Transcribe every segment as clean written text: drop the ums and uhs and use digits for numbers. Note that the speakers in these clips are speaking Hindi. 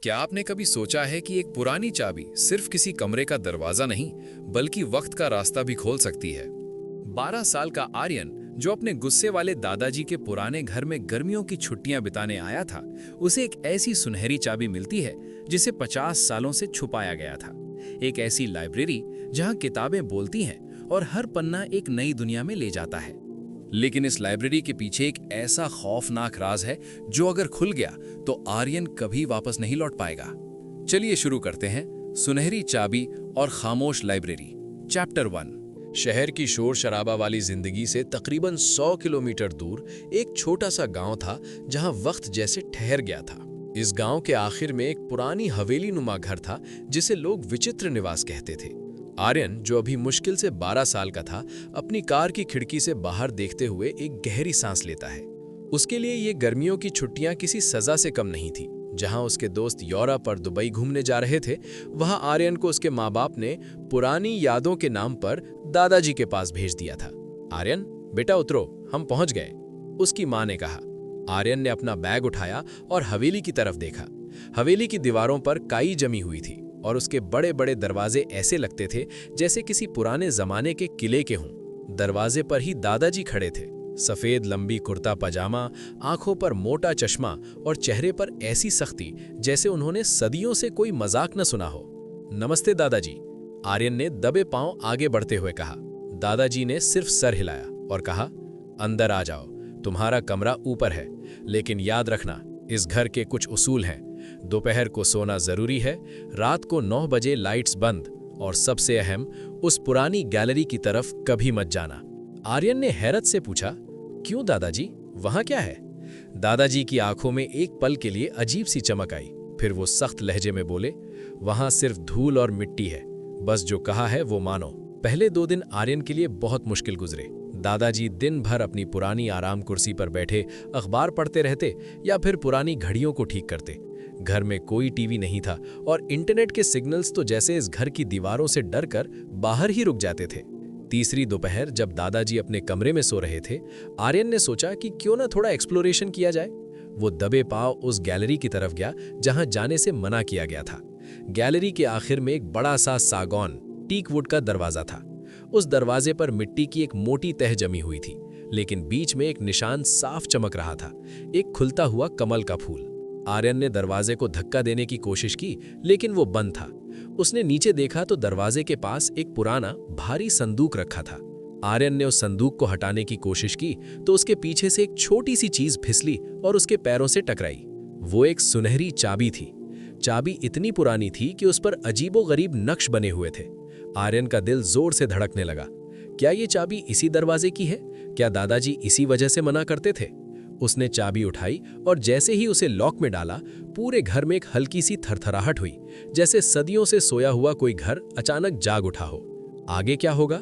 क्या आपने कभी सोचा है कि एक पुरानी चाबी सिर्फ किसी कमरे का दरवाजा नहीं बल्कि वक्त का रास्ता भी खोल सकती है। 12 साल का आर्यन जो अपने गुस्से वाले दादाजी के पुराने घर में गर्मियों की छुट्टियां बिताने आया था, उसे एक ऐसी सुनहरी चाबी मिलती है जिसे 50 सालों से छुपाया गया था। एक ऐसी लाइब्रेरी जहां किताबें बोलती हैं और हर पन्ना एक नई दुनिया में ले जाता है। लेकिन इस लाइब्रेरी के पीछे एक ऐसा खौफनाक राज है जो अगर खुल गया तो आर्यन कभी वापस नहीं लौट पाएगा। चलिए शुरू करते हैं सुनहरी चाबी और खामोश लाइब्रेरी। चैप्टर 1। शहर की शोर शराबा वाली जिंदगी से तकरीबन 100 किलोमीटर दूर एक छोटा सा गांव था जहां वक्त जैसे ठहर गया था। इस गांव के आखिर में एक पुरानी हवेली नुमा घर था जिसे लोग विचित्र निवास कहते थे। आर्यन जो अभी मुश्किल से 12 साल का था, अपनी कार की खिड़की से बाहर देखते हुए एक गहरी सांस लेता है। उसके लिए ये गर्मियों की छुट्टियां किसी सजा से कम नहीं थी। जहां उसके दोस्त यूरोप और दुबई घूमने जा रहे थे, वहां आर्यन को उसके माँ बाप ने पुरानी यादों के नाम पर दादाजी के पास भेज दिया था। आर्यन, बेटा उतरो, हम पहुंच गए, उसकी माँ ने कहा। आर्यन ने अपना बैग उठाया और हवेली की तरफ देखा। हवेली की दीवारों पर काई जमी हुई थी और उसके बड़े बड़े दरवाजे ऐसे लगते थे जैसे किसी पुराने जमाने के किले के हों। दरवाजे पर ही दादाजी खड़े थे, सफेद लंबी कुर्ता पजामा, आंखों पर मोटा चश्मा और चेहरे पर ऐसी सख्ती जैसे उन्होंने सदियों से कोई मजाक न सुना हो। नमस्ते दादाजी, आर्यन ने दबे पांव आगे बढ़ते हुए कहा। दादाजी ने सिर्फ सर हिलाया और कहा, अंदर आ जाओ, तुम्हारा कमरा ऊपर है, लेकिन याद रखना इस घर के कुछ उसूल हैं। दोपहर को सोना जरूरी है, रात को 9 बजे लाइट्स बंद, और सबसे अहम, उस पुरानी गैलरी की तरफ कभी मत जाना। आर्यन ने हैरत से पूछा, क्यों दादाजी, वहां क्या है? दादाजी की आंखों में एक पल के लिए अजीब सी चमक आई, फिर वो सख्त लहजे में बोले, वहां सिर्फ धूल और मिट्टी है, बस जो कहा है वो मानो। पहले 2 दिन आर्यन के लिए बहुत मुश्किल गुजरे। दादाजी दिन भर अपनी पुरानी आराम कुर्सी पर बैठे अखबार पढ़ते रहते या फिर पुरानी घड़ियों को ठीक करते। घर में कोई टीवी नहीं था और इंटरनेट के सिग्नल्स तो जैसे इस घर की दीवारों से डरकर बाहर ही रुक जाते थे। तीसरी दोपहर जब दादाजी अपने कमरे में सो रहे थे, आर्यन ने सोचा कि क्यों ना थोड़ा एक्सप्लोरेशन किया जाए। वो दबे पांव उस गैलरी की तरफ गया जहां जाने से मना किया गया था। गैलरी के आखिर में एक बड़ा सा सागौन टीक वुड का दरवाजा था। उस दरवाजे पर मिट्टी की एक मोटी तह जमी हुई थी, लेकिन बीच में एक निशान साफ चमक रहा था, एक खुलता हुआ कमल का फूल। आर्यन ने दरवाजे को धक्का देने की कोशिश की, लेकिन वो बंद था। उसने नीचे देखा तो दरवाजे के पास एक पुराना भारी संदूक रखा था। आर्यन ने उस संदूक को हटाने की कोशिश की तो उसके पीछे से एक छोटी सी चीज फिसली और उसके पैरों से टकराई। वो एक सुनहरी चाबी थी। चाबी इतनी पुरानी थी कि उस पर अजीबोगरीब नक्श बने हुए थे। आर्यन का दिल जोर से धड़कने लगा। क्या ये चाबी इसी दरवाजे की है? क्या दादाजी इसी वजह से मना करते थे? उसने चाबी उठाई और जैसे ही उसे लॉक में डाला, पूरे घर में एक हल्की सी थरथराहट हुई, जैसे सदियों से सोया हुआ कोई घर अचानक जाग उठा हो। आगे क्या होगा?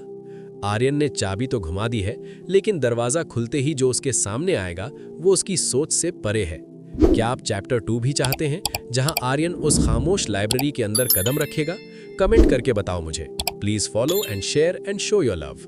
आर्यन ने चाबी तो घुमा दी है, लेकिन दरवाजा खुलते ही जो उसके सामने आएगा वो उसकी सोच से परे है। क्या आप चैप्टर 2 भी चाहते हैं, जहां आर्यन उस खामोश लाइब्रेरी के अंदर कदम रखेगा? कमेंट करके बताओ मुझे। Please follow and share and show your love.